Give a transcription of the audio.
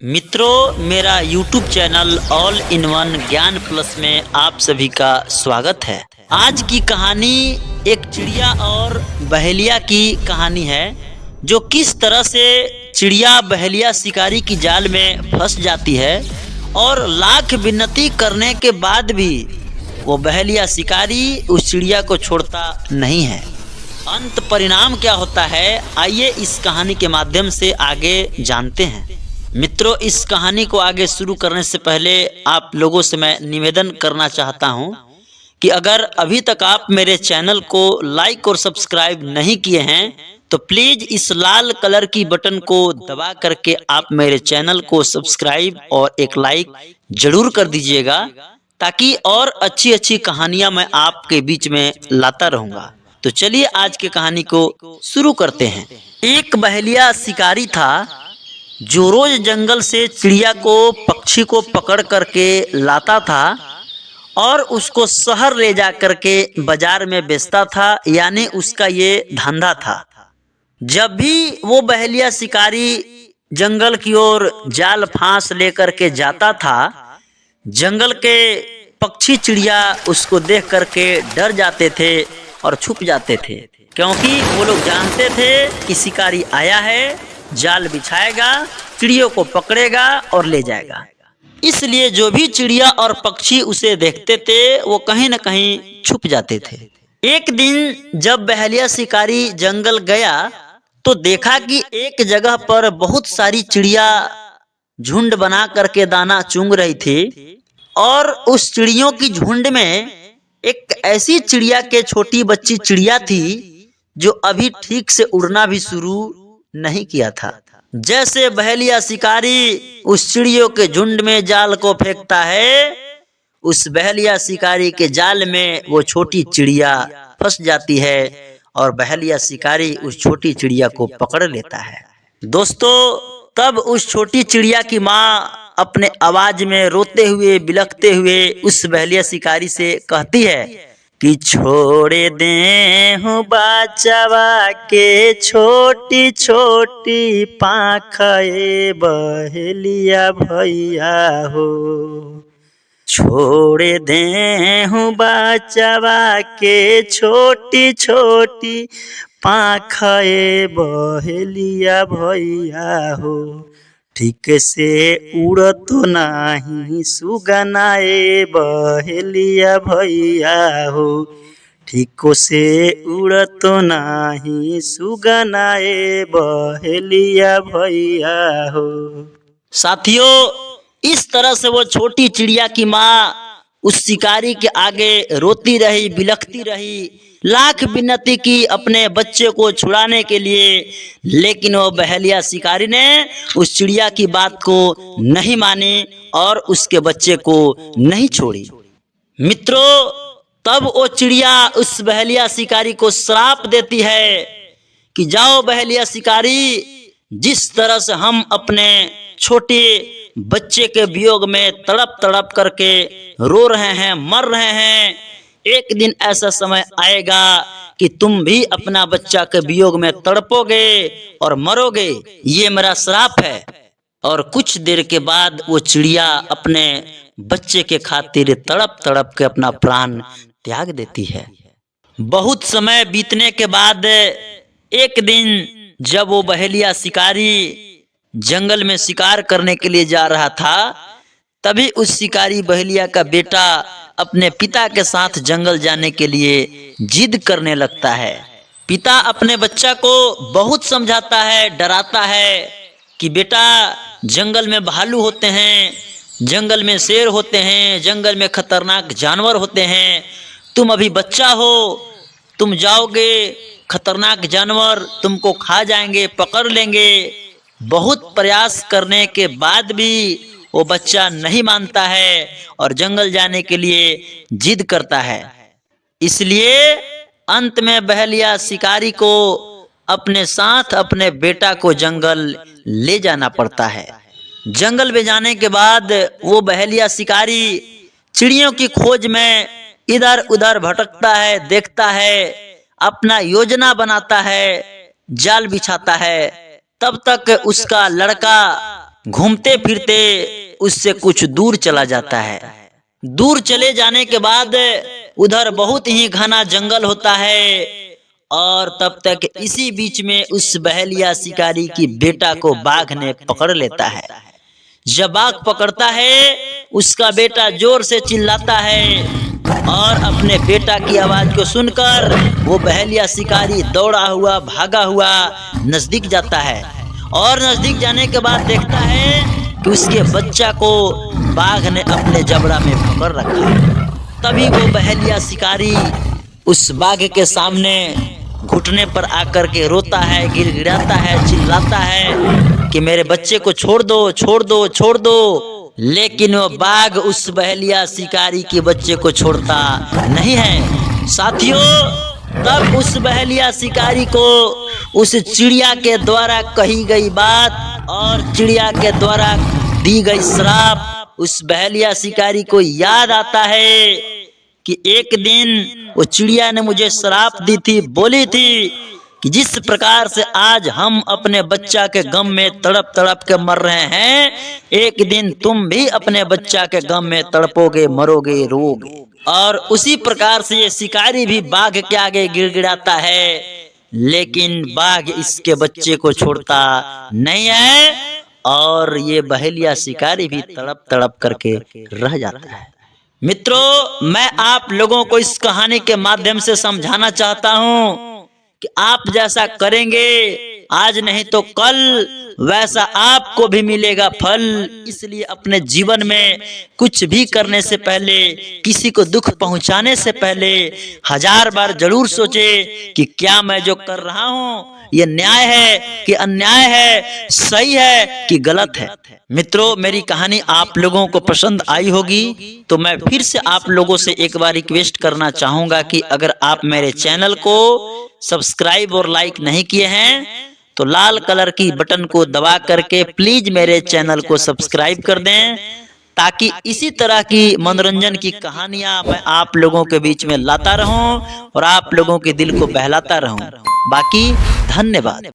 मित्रों, मेरा YouTube channel all in one ज्ञान प्लस में आप सभी का स्वागत है। आज की कहानी एक चिड़िया और बहेलिया की कहानी है, जो किस तरह से चिड़िया बहेलिया शिकारी की जाल में फंस जाती है और लाख विनती करने के बाद भी वो बहेलिया शिकारी उस चिड़िया को छोड़ता नहीं है। अंत परिणाम क्या होता है, आइए इस कहानी के माध्यम से आगे जानते हैं। मित्रों, इस कहानी को आगे शुरू करने से पहले आप लोगों से मैं निवेदन करना चाहता हूं कि अगर अभी तक आप मेरे चैनल को लाइक और सब्सक्राइब नहीं किए हैं तो प्लीज इस लाल कलर की बटन को दबा करके आप मेरे चैनल को सब्सक्राइब और एक लाइक जरूर कर दीजिएगा, ताकि और अच्छी अच्छी कहानियां मैं आपके बीच में लाता रहूंगा। तो चलिए आज की कहानी को शुरू करते हैं। एक बहेलिया शिकारी था जो रोज जंगल से चिड़िया को पक्षी को पकड़ करके लाता था और उसको शहर ले जा करके बाजार में बेचता था, यानी उसका ये धंधा था। जब भी वो बहेलिया शिकारी जंगल की ओर जाल फांस लेकर के जाता था, जंगल के पक्षी चिड़िया उसको देख करके डर जाते थे और छुप जाते थे, क्योंकि वो लोग जानते थे कि शिकारी आया है, जाल बिछाएगा, चिड़ियों को पकड़ेगा और ले जाएगा। इसलिए जो भी चिड़िया और पक्षी उसे देखते थे वो कहीं न कहीं छुप जाते थे। एक दिन जब बहेलिया शिकारी जंगल गया तो देखा कि एक जगह पर बहुत सारी चिड़िया झुंड बना करके दाना चुंग रही थी, और उस चिड़ियों की झुंड में एक ऐसी चिड़िया के छोटी बच्ची चिड़िया थी जो अभी ठीक से उड़ना भी शुरू नहीं किया था। जैसे बहेलिया शिकारी उस चिड़ियों के झुंड में जाल को फेंकता है, उस बहेलिया शिकारी के जाल में वो छोटी चिड़िया फंस जाती है और बहेलिया शिकारी उस छोटी चिड़िया को पकड़ लेता है। दोस्तों, तब उस छोटी चिड़िया की माँ अपने आवाज में रोते हुए बिलखते हुए उस बहेलिया शिकारी से कहती है कि छोड़े दे हूँ बचवा के छोटी छोटी पाखे बहेलिया भैया हो, छोड़े दे हूँ बचवा के छोटी छोटी पाखे बहेलिया भैया हो, ठीक से उड़ तो नहीं सुगनाए बहेलिया भैया हो, ठीक से उड़ तो नहीं सुगनाए बहेलिया भैया हो। साथियों, इस तरह से वो छोटी चिड़िया की माँ उस शिकारी के आगे रोती रही, बिलखती रही, लाख विनती की अपने बच्चे को छुड़ाने के लिए, लेकिन वो बहेलिया शिकारी ने उस चिड़िया की बात को नहीं मानी और उसके बच्चे को नहीं छोड़ी। मित्रों, तब वो चिड़िया उस बहेलिया शिकारी को श्राप देती है कि जाओ बहेलिया शिकारी, जिस तरह से हम अपने छोटे बच्चे के वियोग में तड़प तड़प करके रो रहे हैं, मर रहे हैं, एक दिन ऐसा समय आएगा कि तुम भी अपना बच्चा के वियोग में तड़पोगे और मरोगे, ये मेरा श्राप है। और कुछ देर के बाद वो चिड़िया अपने बच्चे के खातिर तड़प तड़प के अपना प्राण त्याग देती है। बहुत समय बीतने के बाद एक दिन जब वो बहेलिया शिकारी जंगल में शिकार करने के लिए जा रहा था, तभी उस शिकारी बहेलिया का बेटा अपने पिता के साथ जंगल जाने के लिए जिद करने लगता है। पिता अपने बच्चा को बहुत समझाता है, डराता है कि बेटा, जंगल में भालू होते हैं, जंगल में शेर होते हैं, जंगल में खतरनाक जानवर होते हैं, तुम अभी बच्चा हो, तुम जाओगे, खतरनाक जानवर तुमको खा जाएंगे, पकड़ लेंगे। बहुत प्रयास करने के बाद भी वो बच्चा नहीं मानता है और जंगल जाने के लिए जिद करता है। इसलिए अंत में बहेलिया शिकारी को अपने साथ अपने बेटा को जंगल ले जाना पड़ता है। जंगल में जाने के बाद वो बहेलिया शिकारी चिड़ियों की खोज में इधर उधर भटकता है, देखता है, अपना योजना बनाता है, जाल बिछाता है। तब तक उसका लड़का घूमते फिरते उससे कुछ दूर चला जाता है। दूर चले जाने के बाद उधर बहुत ही घना जंगल होता है और तब तक इसी बीच में उस बहेलिया शिकारी की बेटा को बाघ ने पकड़ लेता है। जब बाघ पकड़ता है, उसका बेटा जोर से चिल्लाता है और अपने बेटा की आवाज को सुनकर वो बहेलिया शिकारी दौड़ा हुआ भागा हुआ नजदीक जाता है और नजदीक जाने के बाद देखता है कि उसके बच्चा को बाघ ने अपने जबड़ा में पकड़ रखा है। तभी वो बहेलिया शिकारी उस बाघ के सामने घुटने पर आकर के रोता है, गिड़गिड़ाता है, चिल्लाता है कि मेरे बच्चे को छोड़ दो, छोड़ दो, छोड़ दो। लेकिन वो बाघ उस बहेलिया शिकारी के बच्चे को छोड़ता नहीं है। साथियों, तब उस बहेलिया शिकारी को उस चिड़िया के द्वारा कही गई बात और चिड़िया के द्वारा दी गई श्राप उस बहेलिया शिकारी को याद आता है कि एक दिन वो चिड़िया ने मुझे श्राप दी थी, बोली थी कि जिस प्रकार से आज हम अपने बच्चा के गम में तड़प तड़प के मर रहे हैं, एक दिन तुम भी अपने बच्चा के गम में तड़पोगे, मरोगे, रोगे। और उसी प्रकार से ये शिकारी भी बाघ के आगे गिड़गिड़ाता है, लेकिन बाघ इसके बच्चे को छोड़ता नहीं है और ये बहेलिया शिकारी भी तड़प तड़प करके रह जाता है। मित्रों, मैं आप लोगों को इस कहानी के माध्यम से समझाना चाहता हूँ कि आप जैसा करेंगे आज नहीं तो कल वैसा आपको भी मिलेगा फल। इसलिए अपने जीवन में कुछ भी करने से पहले, किसी को दुख पहुंचाने से पहले 1000 बार जरूर सोचे कि क्या मैं जो कर रहा हूँ ये न्याय है कि अन्याय है, सही है कि गलत है। मित्रों, मेरी कहानी आप लोगों को पसंद आई होगी तो मैं फिर से आप लोगों से एक बार रिक्वेस्ट करना चाहूंगा कि अगर आप मेरे चैनल को सब्सक्राइब और लाइक नहीं किए हैं तो लाल कलर की बटन को दबा करके प्लीज मेरे चैनल को सब्सक्राइब कर दें, ताकि इसी तरह की मनोरंजन की कहानियां मैं आप लोगों के बीच में लाता रहूं और आप लोगों के दिल को बहलाता रहूं। बाकी धन्यवाद।